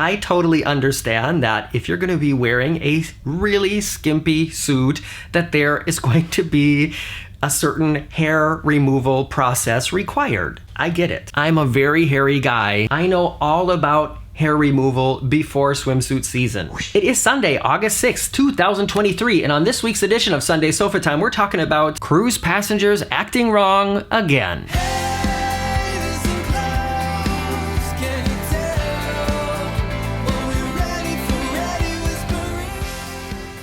I totally understand that if you're going to be wearing a really skimpy suit, that there is going to be a certain hair removal process required. I get it. I'm a very hairy guy. I know all about hair removal before swimsuit season. It is Sunday, August 6th, 2023, and on this week's edition of Sunday Sofa Time, we're talking about cruise passengers acting wrong again.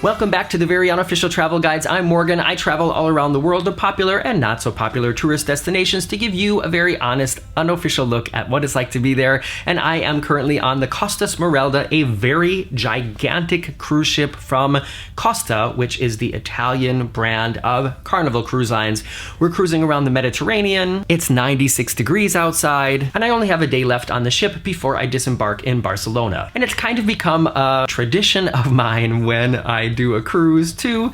Welcome back to the very unofficial travel guides. I'm Morgan. I travel all around the world to popular and not so popular tourist destinations to give you a very honest, unofficial look at what it's like to be there. And I am currently on the Costa Smeralda, a very gigantic cruise ship from Costa, which is the Italian brand of Carnival Cruise Lines. We're cruising around the Mediterranean. It's 96 degrees outside, and I only have a day left on the ship before I disembark in Barcelona. And it's kind of become a tradition of mine when I do a cruise to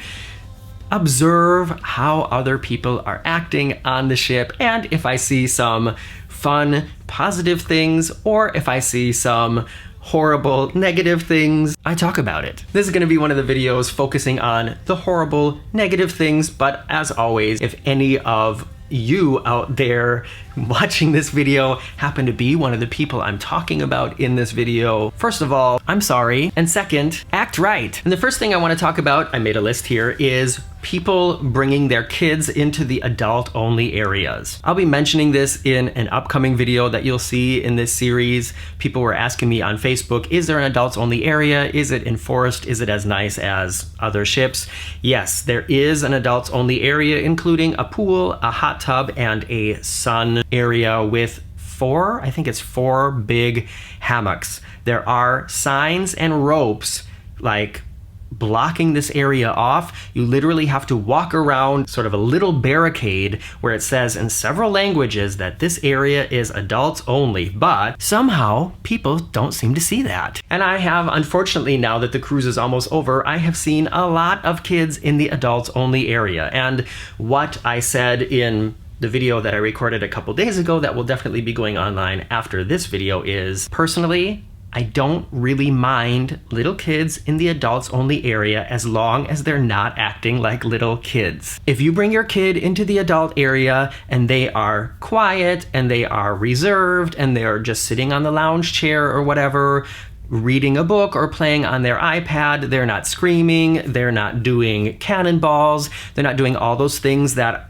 observe how other people are acting on the ship, and if I see some fun, positive things, or if I see some horrible, negative things, I talk about it. This is going to be one of the videos focusing on the horrible, negative things, but as always, if any of you out there watching this video happen to be one of the people I'm talking about in this video, first of all, I'm sorry. And second, act right. And the first thing I want to talk about, I made a list here, is people bringing their kids into the adult-only areas. I'll be mentioning this in an upcoming video that you'll see in this series. People were asking me on Facebook, is there an adults-only area? Is it enforced? Is it as nice as other ships? Yes, there is an adults-only area, including a pool, a hot tub, and a sun area with I think it's four big hammocks. There are signs and ropes like blocking this area off. You literally have to walk around sort of a little barricade where it says in several languages that this area is adults only, but somehow people don't seem to see that. And I have, unfortunately, now that the cruise is almost over, I have seen a lot of kids in the adults only area. And what I said in the video that I recorded a couple days ago that will definitely be going online after this video is, personally, I don't really mind little kids in the adults only area as long as they're not acting like little kids. If you bring your kid into the adult area and they are quiet and they are reserved and they're just sitting on the lounge chair or whatever, reading a book or playing on their iPad, they're not screaming, they're not doing cannonballs, they're not doing all those things that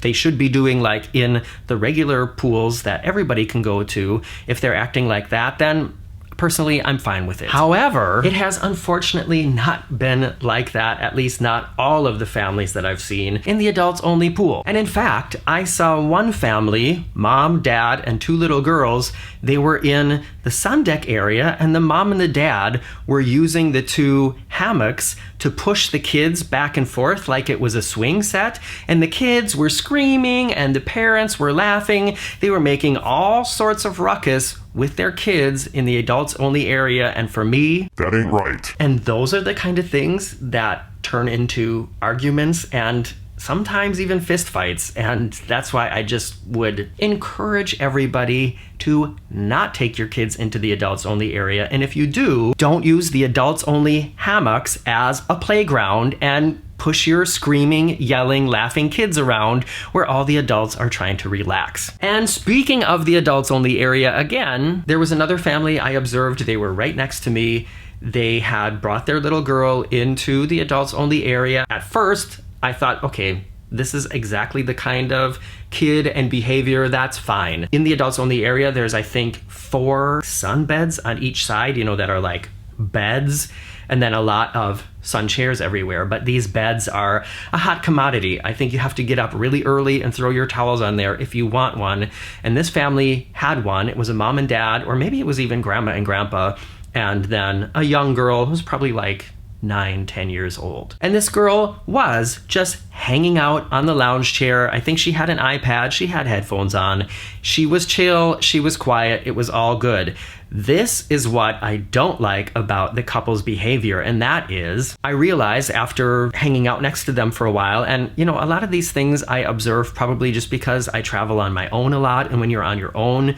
they should be doing like in the regular pools that everybody can go to. If they're acting like that, then personally, I'm fine with it. However, it has unfortunately not been like that, at least not all of the families that I've seen in the adults only pool. And in fact, I saw one family, mom, dad, and two little girls. They were in the sun deck area, and the mom and the dad were using the two hammocks to push the kids back and forth like it was a swing set. And the kids were screaming and the parents were laughing. They were making all sorts of ruckus with their kids in the adults only area, and for me, that ain't right. And those are the kind of things that turn into arguments and sometimes even fist fights, and that's why I just would encourage everybody to not take your kids into the adults only area. And if you do, don't use the adults only hammocks as a playground and push your screaming, yelling, laughing kids around where all the adults are trying to relax. And speaking of the adults only area again, there was another family I observed. They were right next to me. They had brought their little girl into the adults only area. At first, I thought, okay, this is exactly the kind of kid and behavior that's fine. In the adults only area, there's, I think, 4 sun beds on each side, that are like beds, and then a lot of sun chairs everywhere. But these beds are a hot commodity. I think you have to get up really early and throw your towels on there if you want one. And this family had one. It was a mom and dad, or maybe it was even grandma and grandpa, and then a young girl who's probably like 9-10 years old. And this girl was just hanging out on the lounge chair. I think she had an iPad, she had headphones on. She was chill, she was quiet, it was all good. This is what I don't like about the couple's behavior, and that is, I realized after hanging out next to them for a while, and a lot of these things I observe probably just because I travel on my own a lot, and when you're on your own,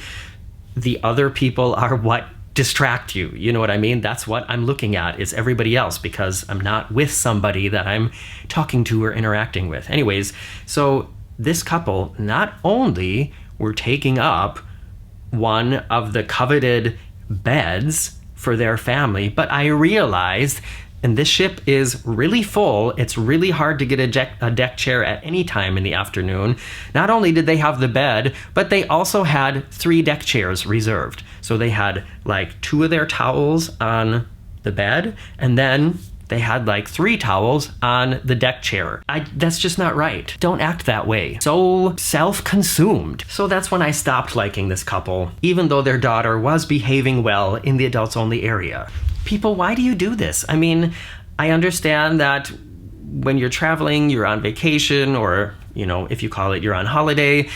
the other people are what distract you. You know what I mean? That's what I'm looking at, is everybody else, because I'm not with somebody that I'm talking to or interacting with. Anyways, so this couple not only were taking up one of the coveted beds for their family, but I realized, and this ship is really full, it's really hard to get a deck chair at any time in the afternoon. Not only did they have the bed, but they also had 3 deck chairs reserved. So they had like 2 of their towels on the bed, and then they had like 3 towels on the deck chair. That's just not right. Don't act that way. So self-consumed. So that's when I stopped liking this couple, even though their daughter was behaving well in the adults only area. People, why do you do this? I mean, I understand that when you're traveling, you're on vacation, or, you know, if you call it, you're on holiday,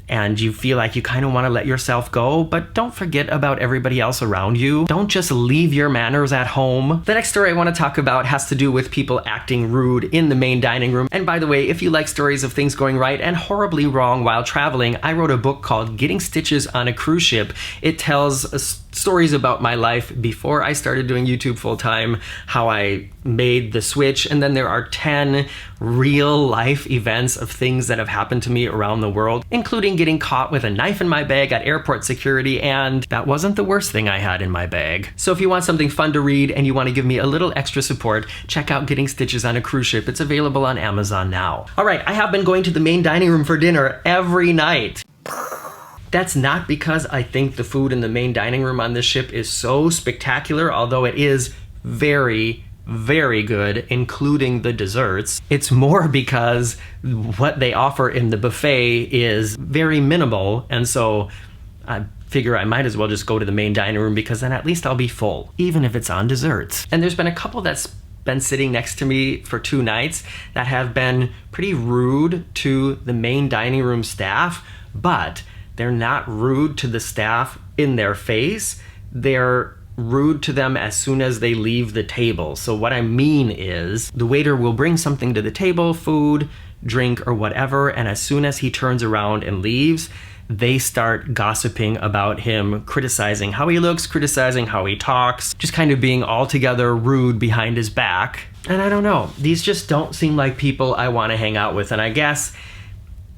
and you feel like you kind of want to let yourself go, but don't forget about everybody else around you. Don't just leave your manners at home. The next story I want to talk about has to do with people acting rude in the main dining room. And by the way, if you like stories of things going right and horribly wrong while traveling, I wrote a book called Getting Stitches on a Cruise Ship. It tells stories about my life before I started doing YouTube full-time, how I made the switch, and then there are 10 real life events of things that have happened to me around the world, including getting caught with a knife in my bag at airport security, and that wasn't the worst thing I had in my bag. So if you want something fun to read and you want to give me a little extra support, check out Getting Stitches on a Cruise Ship. It's available on Amazon now. All right, I have been going to the main dining room for dinner every night. That's not because I think the food in the main dining room on this ship is so spectacular, although it is very, very good, including the desserts. It's more because what they offer in the buffet is very minimal, and so I figure I might as well just go to the main dining room, because then at least I'll be full, even if it's on desserts. And there's been a couple that's been sitting next to me for 2 nights that have been pretty rude to the main dining room staff, but they're not rude to the staff in their face. They're rude to them as soon as they leave the table. So what I mean is, the waiter will bring something to the table, food, drink, or whatever, and as soon as he turns around and leaves, they start gossiping about him, criticizing how he looks, criticizing how he talks, just kind of being altogether rude behind his back. And I don't know, these just don't seem like people I want to hang out with. And I guess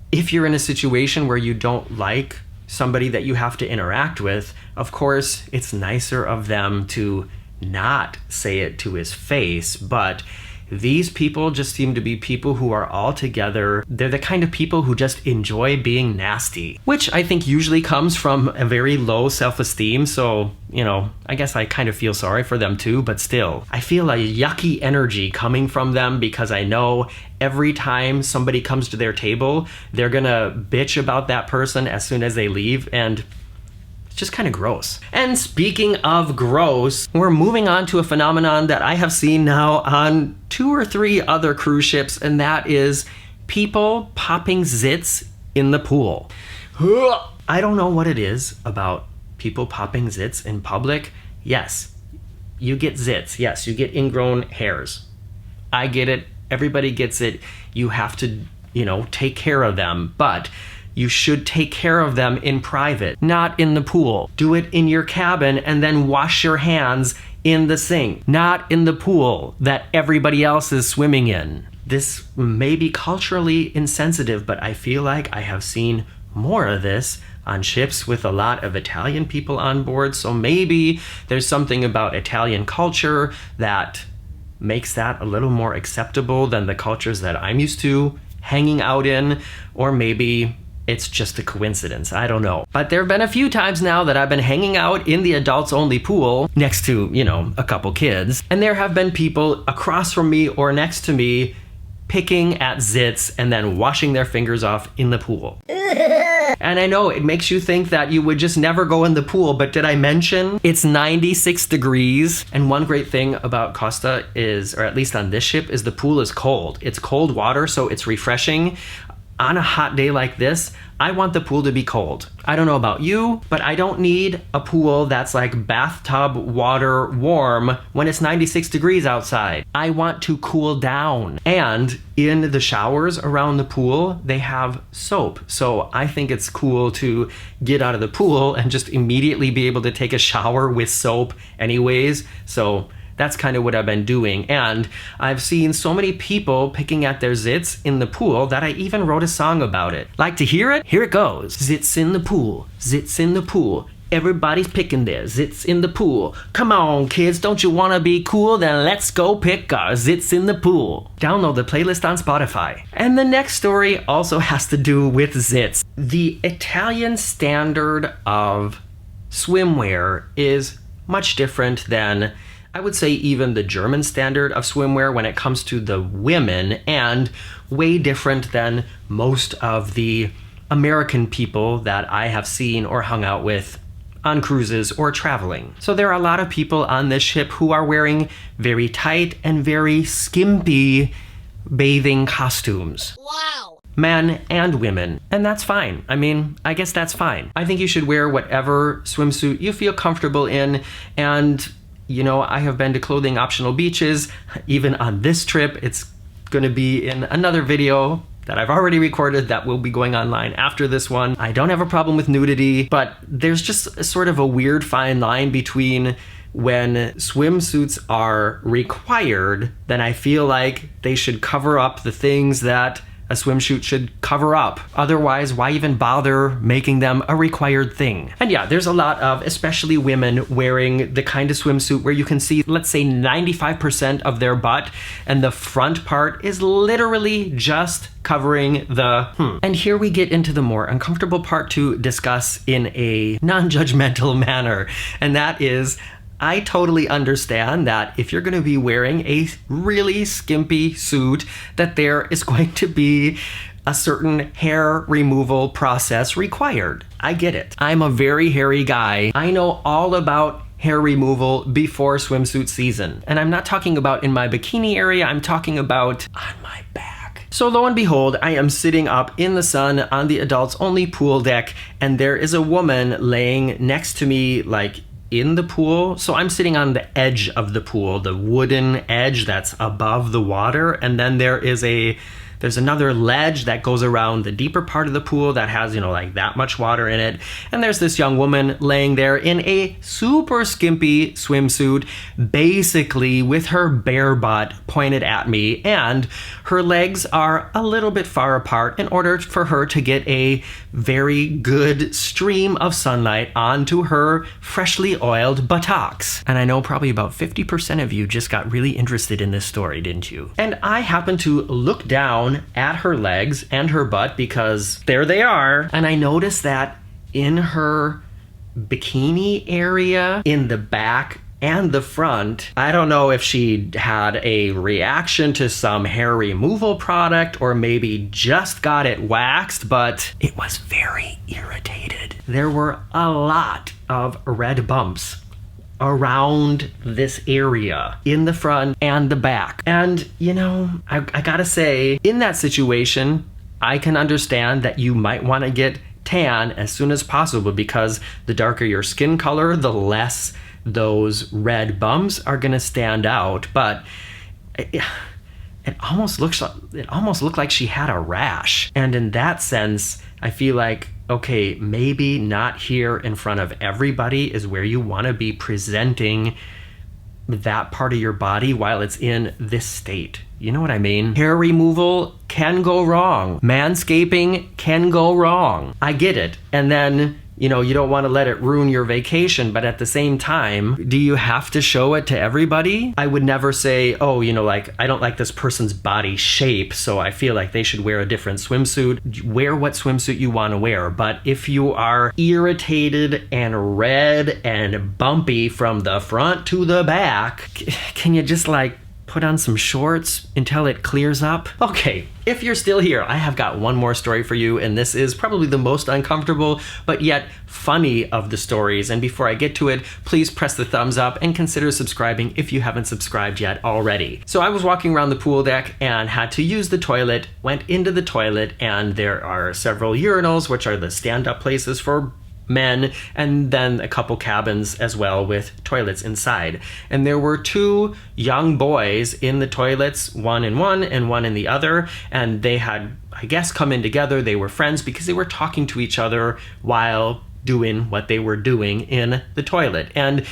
if you're in a situation where you don't like somebody that you have to interact with, of course, it's nicer of them to not say it to his face, but these people just seem to be people who are all together. They're the kind of people who just enjoy being nasty, which I think usually comes from a very low self-esteem. So, you know, I guess I kind of feel sorry for them too, but still, I feel a yucky energy coming from them, because I know every time somebody comes to their table, they're gonna bitch about that person as soon as they leave, and just kind of gross. And speaking of gross, we're moving on to a phenomenon that I have seen now on 2 or 3 other cruise ships, and that is people popping zits in the pool. I don't know what it is about people popping zits in public. Yes, you get zits. Yes, you get ingrown hairs. I get it. Everybody gets it. You have to, you know, take care of them, but you should take care of them in private, not in the pool. Do it in your cabin and then wash your hands in the sink, not in the pool that everybody else is swimming in. This may be culturally insensitive, but I feel like I have seen more of this on ships with a lot of Italian people on board. So maybe there's something about Italian culture that makes that a little more acceptable than the cultures that I'm used to hanging out in, or maybe it's just a coincidence. I don't know. But there have been a few times now that I've been hanging out in the adults only pool next to, you know, a couple kids, and there have been people across from me or next to me picking at zits and then washing their fingers off in the pool. And I know it makes you think that you would just never go in the pool, but did I mention it's 96 degrees? And one great thing about Costa is, or at least on this ship, is the pool is cold. It's cold water, so it's refreshing. on a hot day like this, I want the pool to be cold. I don't know about you, but I don't need a pool that's like bathtub water warm when it's 96 degrees outside. I want to cool down. And in the showers around the pool, they have soap. So I think it's cool to get out of the pool and just immediately be able to take a shower with soap anyways. So that's kind of what I've been doing. And I've seen so many people picking at their zits in the pool that I even wrote a song about it. Like to hear it? Here it goes. Zits in the pool, zits in the pool. Everybody's picking their zits in the pool. Come on, kids, don't you want to be cool? Then let's go pick our zits in the pool. Download the playlist on Spotify. And the next story also has to do with zits. The Italian standard of swimwear is much different than, I would say, even the German standard of swimwear when it comes to the women, and way different than most of the American people that I have seen or hung out with on cruises or traveling. So there are a lot of people on this ship who are wearing very tight and very skimpy bathing costumes. Wow. Men and women, and that's fine. I mean, I guess that's fine. I think you should wear whatever swimsuit you feel comfortable in, and you know, I have been to clothing optional beaches. Even on this trip, it's going to be in another video that I've already recorded that will be going online after this one. I don't have a problem with nudity, but there's just sort of a weird fine line between when swimsuits are required, then I feel like they should cover up the things that a swimsuit should cover up. Otherwise, why even bother making them a required thing? And yeah, there's a lot of, especially women, wearing the kind of swimsuit where you can see, let's say 95% of their butt, and the front part is literally just covering the And here we get into the more uncomfortable part to discuss in a non-judgmental manner, and that is, I totally understand that if you're going to be wearing a really skimpy suit, that there is going to be a certain hair removal process required. I get it. I'm a very hairy guy. I know all about hair removal before swimsuit season. And I'm not talking about in my bikini area, I'm talking about on my back. So lo and behold, I am sitting up in the sun on the adults only pool deck, and there is a woman laying next to me, like in the pool. So I'm sitting on the edge of the pool, the wooden edge that's above the water, and then there's another ledge that goes around the deeper part of the pool that has, you know, like that much water in it. And there's this young woman laying there in a super skimpy swimsuit, basically with her bare butt pointed at me, and her legs are a little bit far apart in order for her to get a very good stream of sunlight onto her freshly oiled buttocks. And I know probably about 50% of you just got really interested in this story, didn't you? And I happened to look down at her legs and her butt because there they are. And I noticed that in her bikini area, in the back and the front, I don't know if she had a reaction to some hair removal product or maybe just got it waxed, but it was very irritated. There were a lot of red bumps around this area in the front and the back. And you know, I gotta say, in that situation, I can understand that you might want to get tan as soon as possible, because the darker your skin color, the less those red bumps are gonna stand out. But it almost looked like she had a rash. And in that sense, I feel like, okay, maybe not here in front of everybody is where you want to be presenting that part of your body while it's in this state. You know what I mean? Hair removal can go wrong. Manscaping can go wrong. I get it. And then, you know, you don't want to let it ruin your vacation, but at the same time, do you have to show it to everybody? I would never say, oh, you know, like, I don't like this person's body shape, so I feel like they should wear a different swimsuit. Wear what swimsuit you want to wear. But if you are irritated and red and bumpy from the front to the back, can you just like put put on some shorts until it clears up. Okay, if you're still here, I have got one more story for you, and this is probably the most uncomfortable, but yet funny of the stories. And before I get to it, please press the thumbs up and consider subscribing if you haven't subscribed yet already. So I was walking around the pool deck and had to use the toilet, went into the toilet, and there are several urinals, which are the stand-up places for men, and then a couple cabins as well with toilets inside. And there were two young boys in the toilets, one in one and one in the other, and they had, I guess, come in together. They were friends because they were talking to each other while doing what they were doing in the toilet. And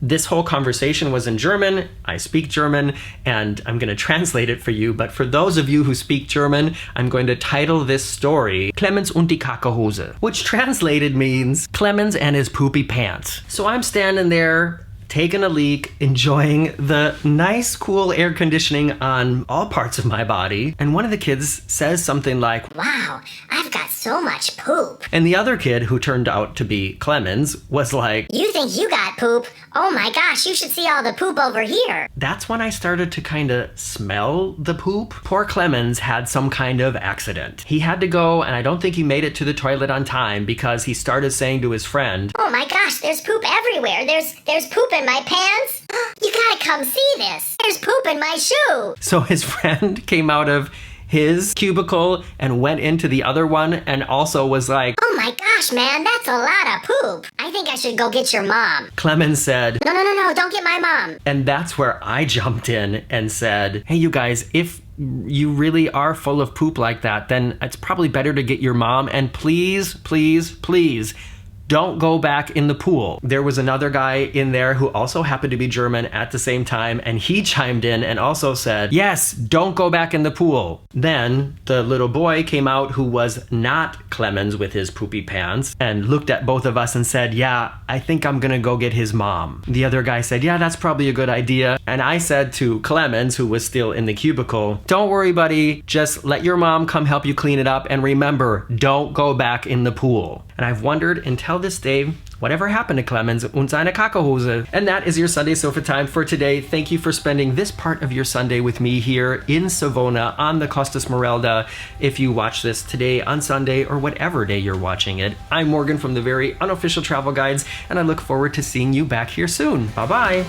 this whole conversation was in German. I speak German, and I'm going to translate it for you. But for those of you who speak German, I'm going to title this story Clemens und die Kackerhose, which translated means Clemens and his poopy pants. So I'm standing there taking a leak, enjoying the nice, cool air conditioning on all parts of my body. And one of the kids says something like, "Wow, I've got so much poop." And the other kid, who turned out to be Clemens, was like, "You think you got poop? Oh my gosh, you should see all the poop over here." That's when I started to kind of smell the poop. Poor Clemens had some kind of accident. He had to go, and I don't think he made it to the toilet on time because he started saying to his friend, "Oh my gosh, there's poop everywhere. There's poop in my pants. You gotta come see this. There's poop in my shoe." So his friend came out of his cubicle and went into the other one and also was like, "Oh my gosh, man, that's a lot of poop. I think I should go get your mom." Clemens said, No, don't get my mom." And that's where I jumped in and said, hey, you guys, if you really are full of poop like that, then it's probably better to get your mom, and please, please, please, don't go back in the pool. There was another guy in there who also happened to be German at the same time, and he chimed in and also said, yes, don't go back in the pool. Then the little boy came out who was not Clemens with his poopy pants and looked at both of us and said, yeah, I think I'm gonna go get his mom. The other guy said, yeah, that's probably a good idea. And I said to Clemens, who was still in the cubicle, don't worry, buddy, just let your mom come help you clean it up, and remember, don't go back in the pool. And I've wondered until this day, whatever happened to Clemens und seine Kackerhose? And that is your Sunday Sofa Time for today. Thank you for spending this part of your Sunday with me here in Savona on the Costa Smeralda. If you watch this today on Sunday or whatever day you're watching it, I'm Morgan from the Very Unofficial Travel Guides, and I look forward to seeing you back here soon. Bye-bye.